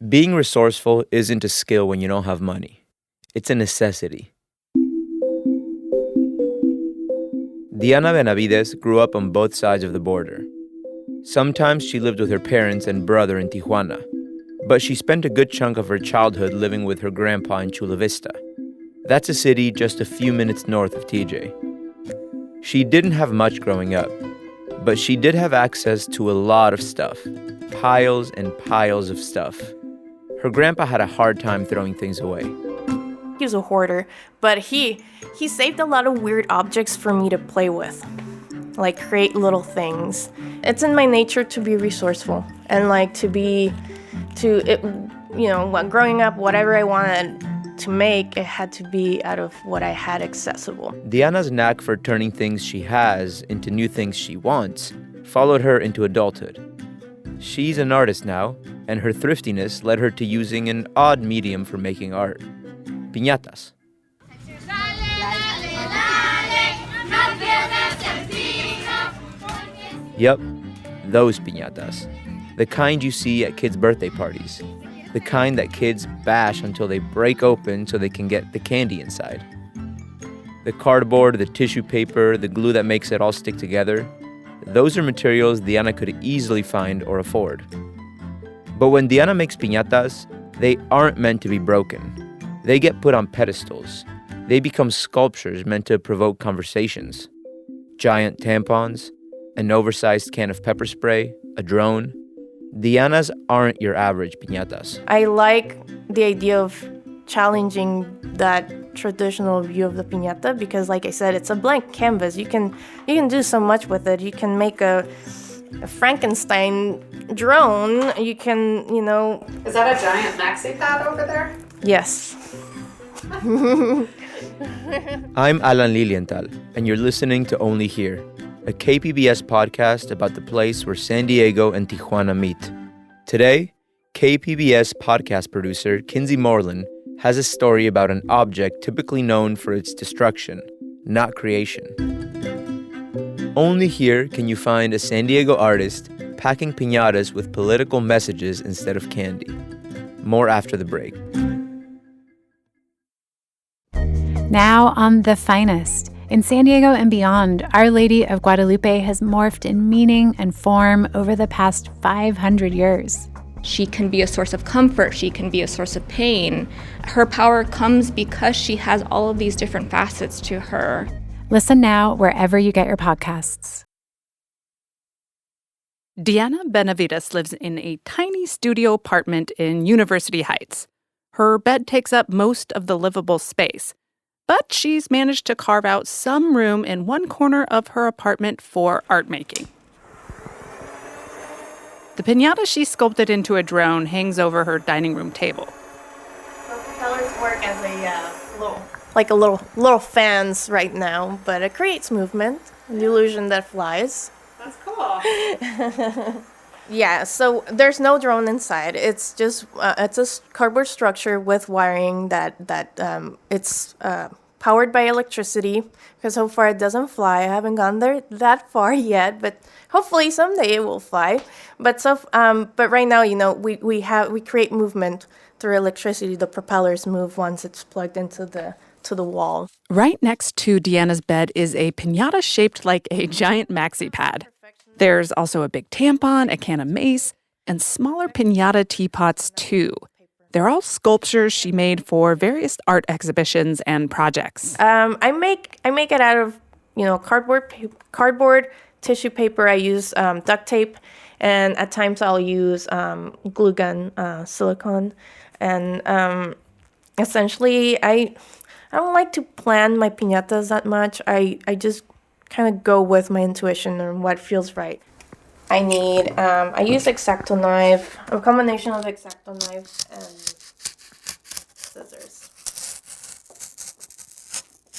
Being resourceful isn't a skill when you don't have money. It's a necessity. Diana Benavídez grew up on both sides of the border. Sometimes she lived with her parents and brother in Tijuana, but she spent a good chunk of her childhood living with her grandpa in Chula Vista. That's a city just a few minutes north of TJ. She didn't have much growing up, but she did have access to a lot of stuff. Piles and piles of stuff. Her grandpa had a hard time throwing things away. He was a hoarder, but he saved a lot of weird objects for me to play with, like create little things. It's in my nature to be resourceful and growing up, whatever I wanted to make, it had to be out of what I had accessible. Diana's knack for turning things she has into new things she wants followed her into adulthood. She's an artist now, and her thriftiness led her to using an odd medium for making art. Piñatas. Yep, those piñatas. The kind you see at kids' birthday parties. The kind that kids bash until they break open so they can get the candy inside. The cardboard, the tissue paper, the glue that makes it all stick together, those are materials Diana could easily find or afford. But when Diana makes piñatas, they aren't meant to be broken. They get put on pedestals. They become sculptures meant to provoke conversations. Giant tampons, an oversized can of pepper spray, a drone. Diana's aren't your average piñatas. I like the idea of challenging that traditional view of the piñata because, like I said, it's a blank canvas. You can do so much with it. You can make a Frankenstein drone. You can, Is that a giant maxi pad over there? Yes. I'm Alan Lilienthal, and you're listening to Only Here, a KPBS podcast about the place where San Diego and Tijuana meet. Today, KPBS podcast producer Kinsey Moreland has a story about an object typically known for its destruction, not creation. Only here can you find a San Diego artist packing piñatas with political messages instead of candy. More after the break. Now on The Finest. In San Diego and beyond, Our Lady of Guadalupe has morphed in meaning and form over the past 500 years. She can be a source of comfort. She can be a source of pain. Her power comes because she has all of these different facets to her. Listen now wherever you get your podcasts. Diana Benavídez lives in a tiny studio apartment in University Heights. Her bed takes up most of the livable space, but she's managed to carve out some room in one corner of her apartment for art making. The piñata she sculpted into a drone hangs over her dining room table. The propellers work as a little fans right now, but it creates movement, an illusion that flies. That's cool. Yeah, so there's no drone inside. It's just it's a cardboard structure with wiring that it's powered by electricity. Because so far it doesn't fly. I haven't gone there that far yet, but hopefully someday it will fly. But right now, we create movement through electricity. The propellers move once it's plugged into the wall. Right next to Diana's bed is a piñata shaped like a giant maxi pad. There's also a big tampon, a can of mace, and smaller piñata teapots, too. They're all sculptures she made for various art exhibitions and projects. I make it out of, cardboard, tissue paper. I use duct tape, and at times I'll use glue gun, silicone. And essentially, I don't like to plan my piñatas that much. I just kind of go with my intuition and what feels right. I use X-Acto knife, a combination of X-Acto knife and scissors.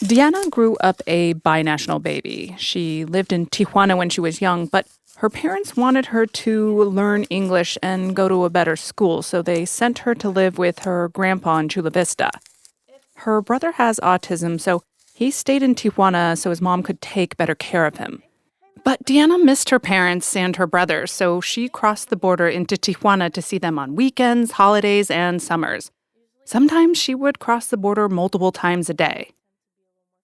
Diana grew up a binational baby. She lived in Tijuana when she was young, but her parents wanted her to learn English and go to a better school, so they sent her to live with her grandpa in Chula Vista. Her brother has autism, so he stayed in Tijuana so his mom could take better care of him. But Diana missed her parents and her brothers, so she crossed the border into Tijuana to see them on weekends, holidays, and summers. Sometimes she would cross the border multiple times a day.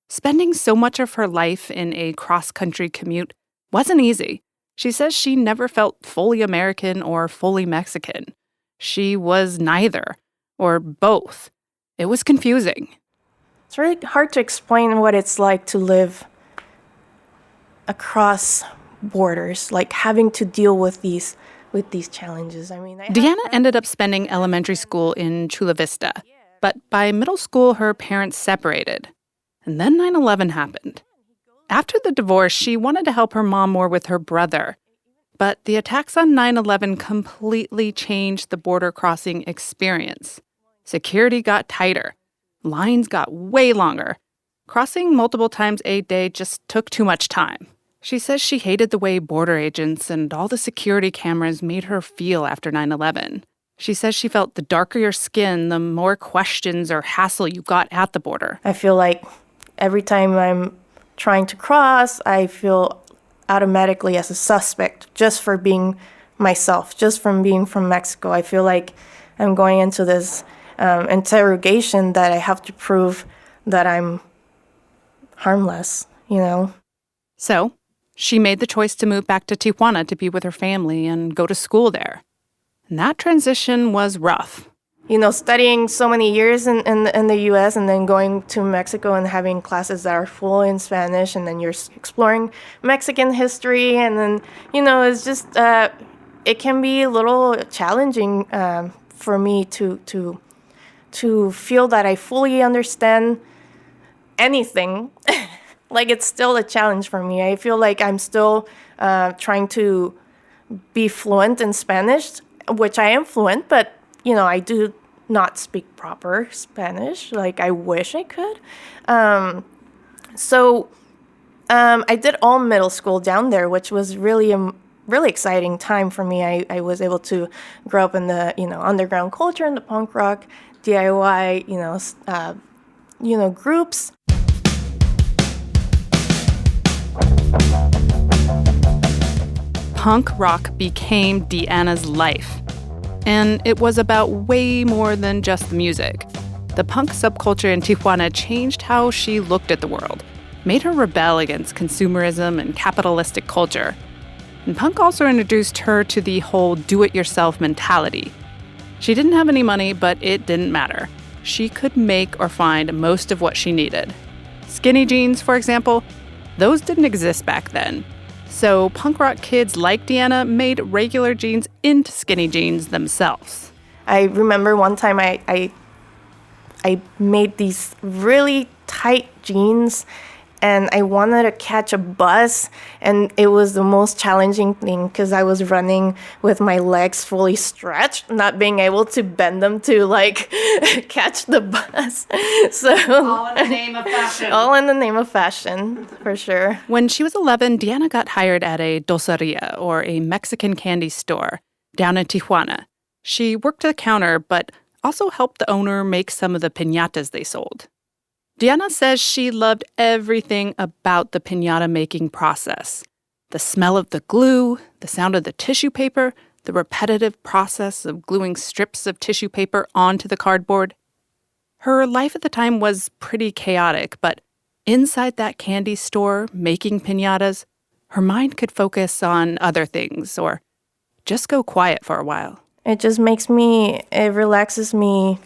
Spending so much of her life in a cross-country commute wasn't easy. She says she never felt fully American or fully Mexican. She was neither, or both. It was confusing. It's really hard to explain what it's like to live across borders, like having to deal with these challenges. I mean, Diana ended up spending elementary school in Chula Vista, but by middle school, her parents separated. And then 9/11 happened. After the divorce, she wanted to help her mom more with her brother. But the attacks on 9/11 completely changed the border crossing experience. Security got tighter. Lines got way longer. Crossing multiple times a day just took too much time. She says she hated the way border agents and all the security cameras made her feel after 9/11. She says she felt the darker your skin, the more questions or hassle you got at the border. I feel like every time I'm trying to cross, I feel automatically as a suspect just for being myself, just from being from Mexico. I feel like I'm going into this interrogation that I have to prove that I'm harmless, you know? So she made the choice to move back to Tijuana to be with her family and go to school there. And that transition was rough. You know, studying so many years in the U.S. and then going to Mexico and having classes that are full in Spanish, and then you're exploring Mexican history, and then, you know, it's just, it can be a little challenging for me to feel that I fully understand anything. Like, it's still a challenge for me. I feel like I'm still trying to be fluent in Spanish, which I am fluent, but, you know, I do not speak proper Spanish. Like, I wish I could. So I did all middle school down there, which was really really exciting time for me. I was able to grow up in the, you know, underground culture and the punk rock, DIY, groups. Punk rock became Diana's life. And it was about way more than just the music. The punk subculture in Tijuana changed how she looked at the world, made her rebel against consumerism and capitalistic culture. And punk also introduced her to the whole do-it-yourself mentality. She didn't have any money, but it didn't matter. She could make or find most of what she needed. Skinny jeans, for example, those didn't exist back then. So punk rock kids like Diana made regular jeans into skinny jeans themselves. I remember one time I made these really tight jeans, and I wanted to catch a bus, and it was the most challenging thing because I was running with my legs fully stretched, not being able to bend them to, like, catch the bus. So All in the name of fashion. All in the name of fashion, for sure. When she was 11, Diana got hired at a dulceria, or a Mexican candy store, down in Tijuana. She worked the counter, but also helped the owner make some of the piñatas they sold. Diana says she loved everything about the piñata making process. The smell of the glue, the sound of the tissue paper, the repetitive process of gluing strips of tissue paper onto the cardboard. Her life at the time was pretty chaotic, but inside that candy store making piñatas, her mind could focus on other things or just go quiet for a while. It relaxes me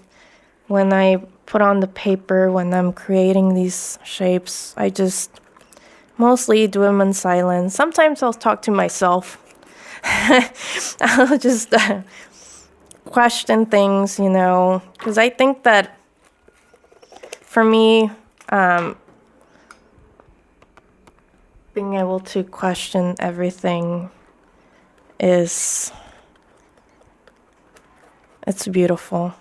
when I put on the paper, when I'm creating these shapes. I just mostly do them in silence. Sometimes I'll talk to myself. I'll just question things, you know, because I think that for me, being able to question everything it's beautiful.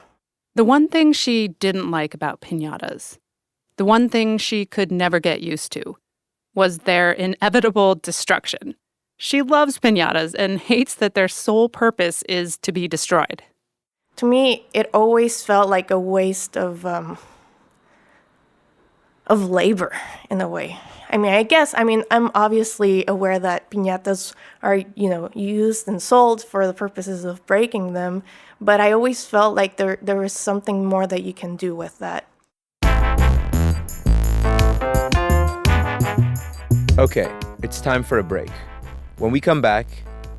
The one thing she didn't like about piñatas, the one thing she could never get used to, was their inevitable destruction. She loves piñatas and hates that their sole purpose is to be destroyed. To me, it always felt like a waste of labor in a way. I'm obviously aware that piñatas are, used and sold for the purposes of breaking them, but I always felt like there was something more that you can do with that. Okay, it's time for a break. When we come back,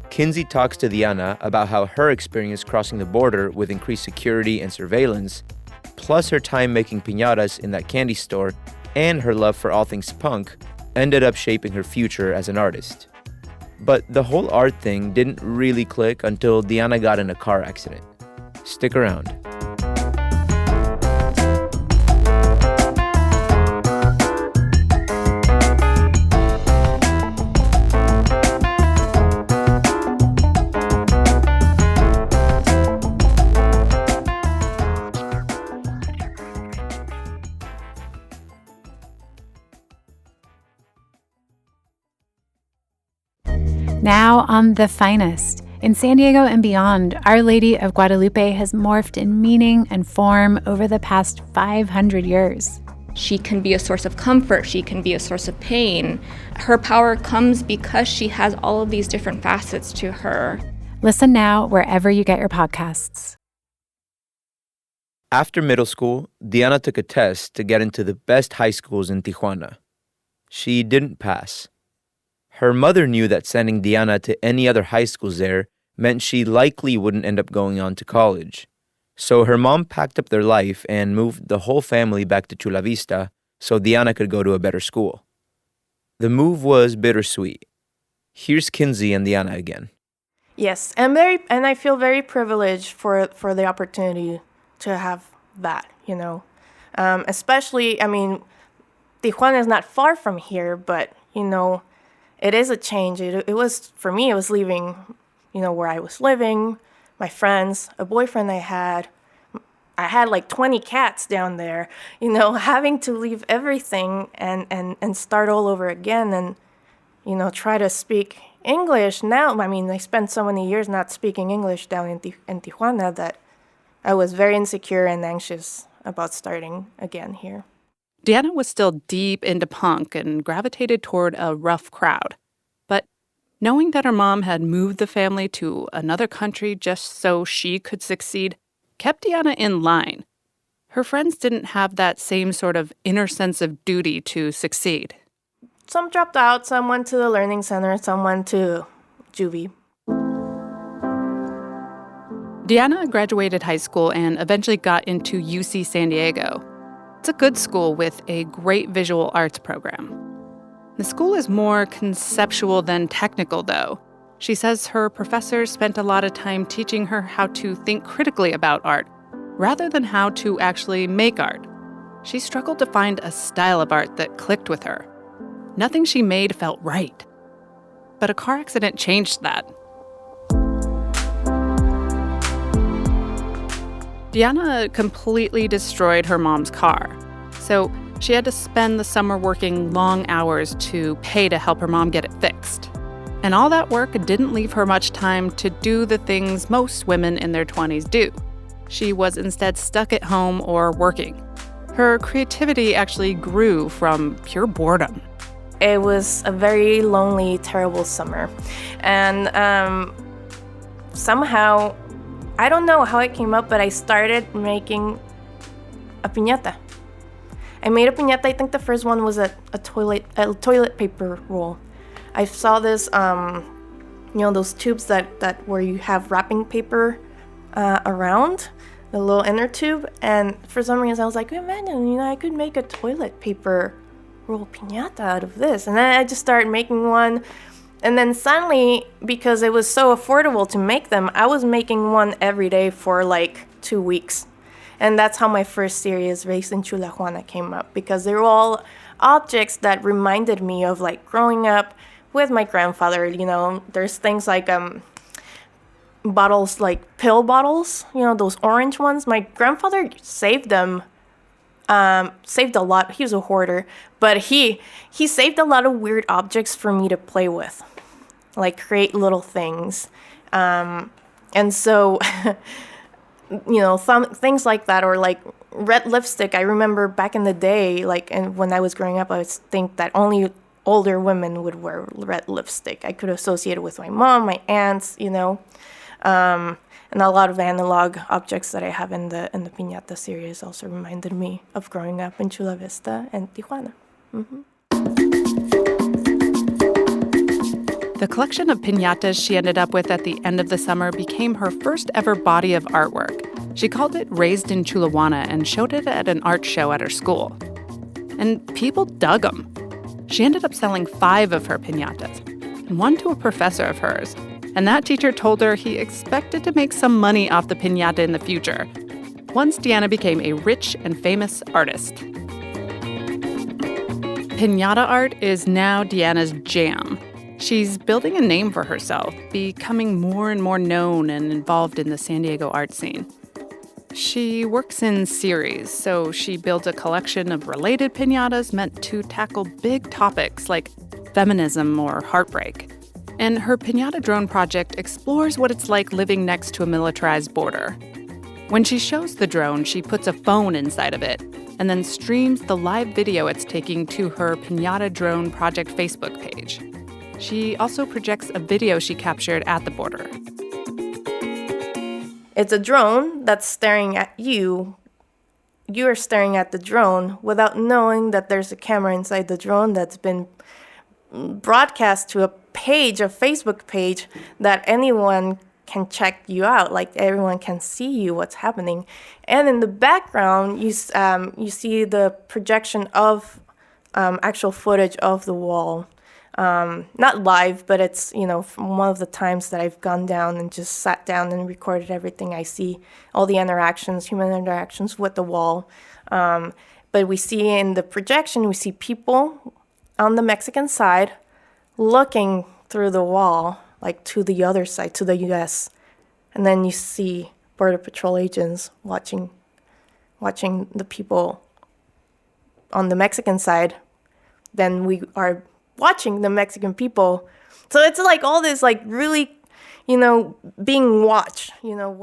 Kinsey talks to Diana about how her experience crossing the border with increased security and surveillance, plus her time making piñatas in that candy store, and her love for all things punk, ended up shaping her future as an artist. But the whole art thing didn't really click until Diana got in a car accident. Stick around. Now on The Finest. In San Diego and beyond, Our Lady of Guadalupe has morphed in meaning and form over the past 500 years. She can be a source of comfort. She can be a source of pain. Her power comes because she has all of these different facets to her. Listen now wherever you get your podcasts. After middle school, Diana took a test to get into the best high schools in Tijuana. She didn't pass. Her mother knew that sending Diana to any other high schools there meant she likely wouldn't end up going on to college. So her mom packed up their life and moved the whole family back to Chula Vista so Diana could go to a better school. The move was bittersweet. Here's Kinsey and Diana again. Yes, and I feel very privileged for the opportunity to have that, especially, Tijuana is not far from here, but, it is a change. It was, for me, it was leaving, where I was living, my friends, a boyfriend I had like 20 cats down there, having to leave everything and start all over again and, try to speak English now. I spent so many years not speaking English down in Tijuana that I was very insecure and anxious about starting again here. Diana was still deep into punk and gravitated toward a rough crowd. But knowing that her mom had moved the family to another country just so she could succeed kept Diana in line. Her friends didn't have that same sort of inner sense of duty to succeed. Some dropped out, some went to the learning center, some went to juvie. Diana graduated high school and eventually got into UC San Diego. It's a good school with a great visual arts program. The school is more conceptual than technical, though. She says her professors spent a lot of time teaching her how to think critically about art, rather than how to actually make art. She struggled to find a style of art that clicked with her. Nothing she made felt right. But a car accident changed that. Diana completely destroyed her mom's car, so she had to spend the summer working long hours to pay to help her mom get it fixed. And all that work didn't leave her much time to do the things most women in their 20s do. She was instead stuck at home or working. Her creativity actually grew from pure boredom. It was a very lonely, terrible summer. And somehow, I don't know how it came up, but I started making a piñata. I made a piñata. I think the first one was a toilet paper roll. I saw this, those tubes that where you have wrapping paper around, the little inner tube. And for some reason, I was like, imagine, I could make a toilet paper roll piñata out of this. And then I just started making one. And then suddenly, because it was so affordable to make them, I was making one every day for like 2 weeks. And that's how my first series, Raised in Chula Juana, came up, because they were all objects that reminded me of like growing up with my grandfather. There's things like bottles, like pill bottles, those orange ones. My grandfather saved them. Saved a lot. He was a hoarder, but he saved a lot of weird objects for me to play with, like create little things. And so things like that, or like red lipstick. I remember back in the day, like, and when I was growing up, I would think that only older women would wear red lipstick. I could associate it with my mom, my aunts, and a lot of analog objects that I have in the Piñata series also reminded me of growing up in Chula Vista and Tijuana. The collection of piñatas she ended up with at the end of the summer became her first ever body of artwork. She called it Raised in Chulawana and showed it at an art show at her school. And people dug them. She ended up selling 5 of her piñatas, and one to a professor of hers. And that teacher told her he expected to make some money off the piñata in the future, once Diana became a rich and famous artist. Piñata art is now Diana's jam. She's building a name for herself, becoming more and more known and involved in the San Diego art scene. She works in series, so she builds a collection of related piñatas meant to tackle big topics like feminism or heartbreak. And her piñata drone project explores what it's like living next to a militarized border. When she shows the drone, she puts a phone inside of it and then streams the live video it's taking to her Piñata Drone Project Facebook page. She also projects a video she captured at the border. It's a drone that's staring at you. You're staring at the drone without knowing that there's a camera inside the drone that's been broadcast to a page, a Facebook page, that anyone can check you out. Like, everyone can see you, what's happening. And in the background, you see the projection of actual footage of the wall. Not live, but it's, from one of the times that I've gone down and just sat down and recorded everything I see, all the interactions, human interactions with the wall. But we see in the projection, we see people on the Mexican side looking through the wall, like to the other side, to the U.S. And then you see Border Patrol agents watching the people on the Mexican side. Then we are watching the Mexican people. So it's like all this, like, really, being watched.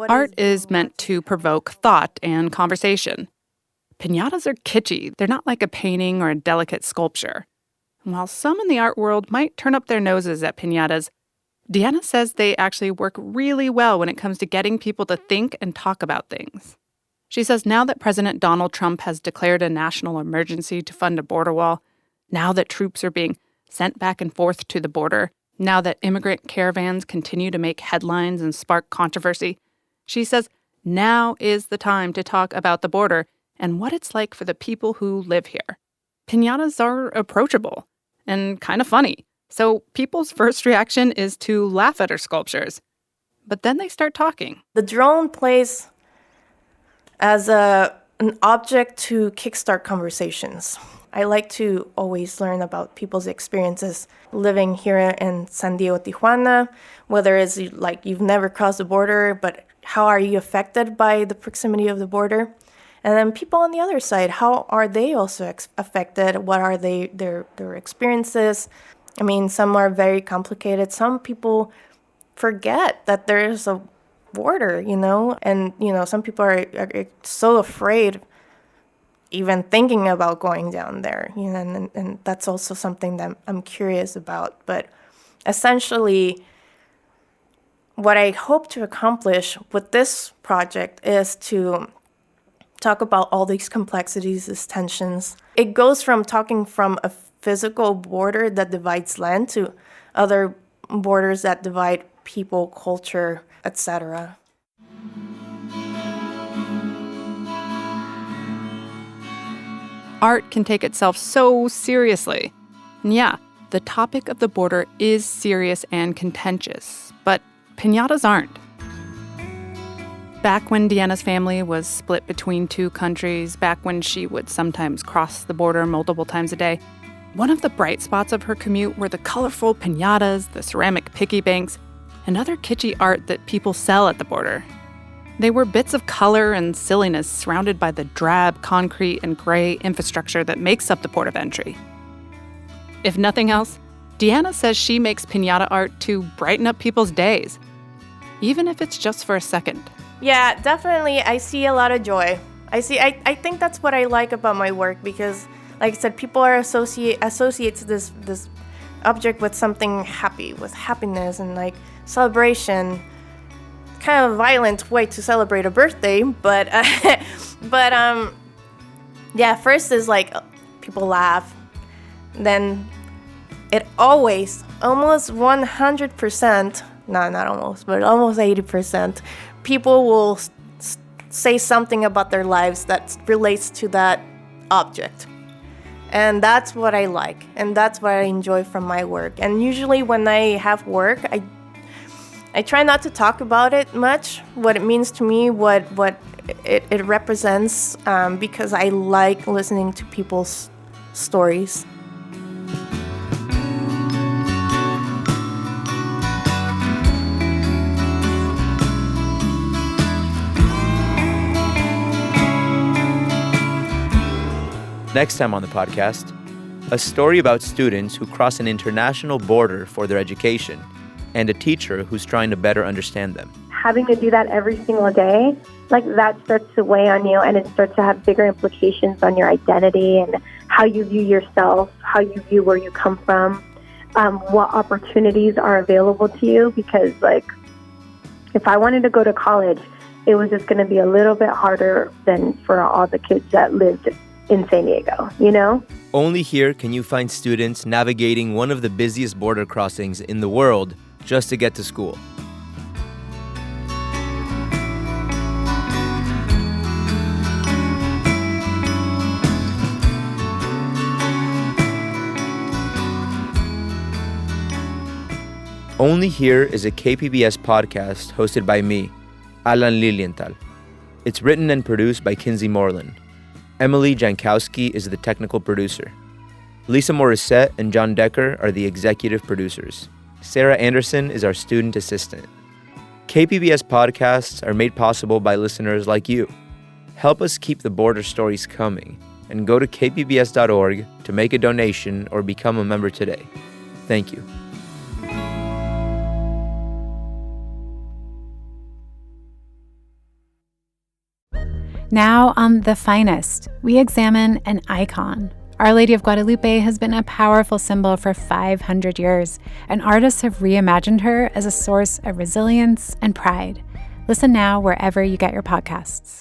Art is meant to provoke thought and conversation. Piñatas are kitschy. They're not like a painting or a delicate sculpture. And while some in the art world might turn up their noses at piñatas, Diana says they actually work really well when it comes to getting people to think and talk about things. She says now that President Donald Trump has declared a national emergency to fund a border wall, now that troops are being sent back and forth to the border, now that immigrant caravans continue to make headlines and spark controversy, she says now is the time to talk about the border and what it's like for the people who live here. Piñatas are approachable and kind of funny, so people's first reaction is to laugh at her sculptures. But then they start talking. The drone plays as an object to kickstart conversations. I like to always learn about people's experiences living here in San Diego, Tijuana, whether it's like you've never crossed the border, but how are you affected by the proximity of the border? And then people on the other side, how are they also affected? What are their experiences? I mean, some are very complicated. Some people forget that there is a border, and, some people are so afraid even thinking about going down there, and that's also something that I'm curious about. But essentially, what I hope to accomplish with this project is to talk about all these complexities, these tensions. It goes from talking from a physical border that divides land to other borders that divide people, culture, etc. Art can take itself so seriously. And yeah, the topic of the border is serious and contentious, but piñatas aren't. Back when Diana's family was split between 2 countries, back when she would sometimes cross the border multiple times a day, one of the bright spots of her commute were the colorful piñatas, the ceramic piggy banks, and other kitschy art that people sell at the border. They were bits of color and silliness surrounded by the drab concrete and gray infrastructure that makes up the port of entry. If nothing else, Diana says she makes piñata art to brighten up people's days, even if it's just for a second. Yeah, definitely. I see a lot of joy. I think that's what I like about my work because, like I said, people are associates this object with something happy, with happiness and like celebration. Kind of a violent way to celebrate a birthday, but yeah. First is like people laugh, then it almost 100%. No, not almost, but almost 80%. People will say something about their lives that relates to that object. And that's what I like. And that's what I enjoy from my work. And usually when I have work, I try not to talk about it much, what it means to me, what it represents, because I like listening to people's stories. Next time on the podcast, a story about students who cross an international border for their education and a teacher who's trying to better understand them. Having to do that every single day, like that starts to weigh on you and it starts to have bigger implications on your identity and how you view yourself, how you view where you come from, what opportunities are available to you. Because like, if I wanted to go to college, it was just going to be a little bit harder than for all the kids that lived in San Diego, you know? Only here can you find students navigating one of the busiest border crossings in the world just to get to school. Only Here is a KPBS podcast hosted by me, Alan Lilienthal. It's written and produced by Kinsey Moreland. Emily Jankowski is the technical producer. Lisa Morissette and John Decker are the executive producers. Sarah Anderson is our student assistant. KPBS podcasts are made possible by listeners like you. Help us keep the border stories coming and go to kpbs.org to make a donation or become a member today. Thank you. Now on The Finest, we examine an icon. Our Lady of Guadalupe has been a powerful symbol for 500 years, and artists have reimagined her as a source of resilience and pride. Listen now wherever you get your podcasts.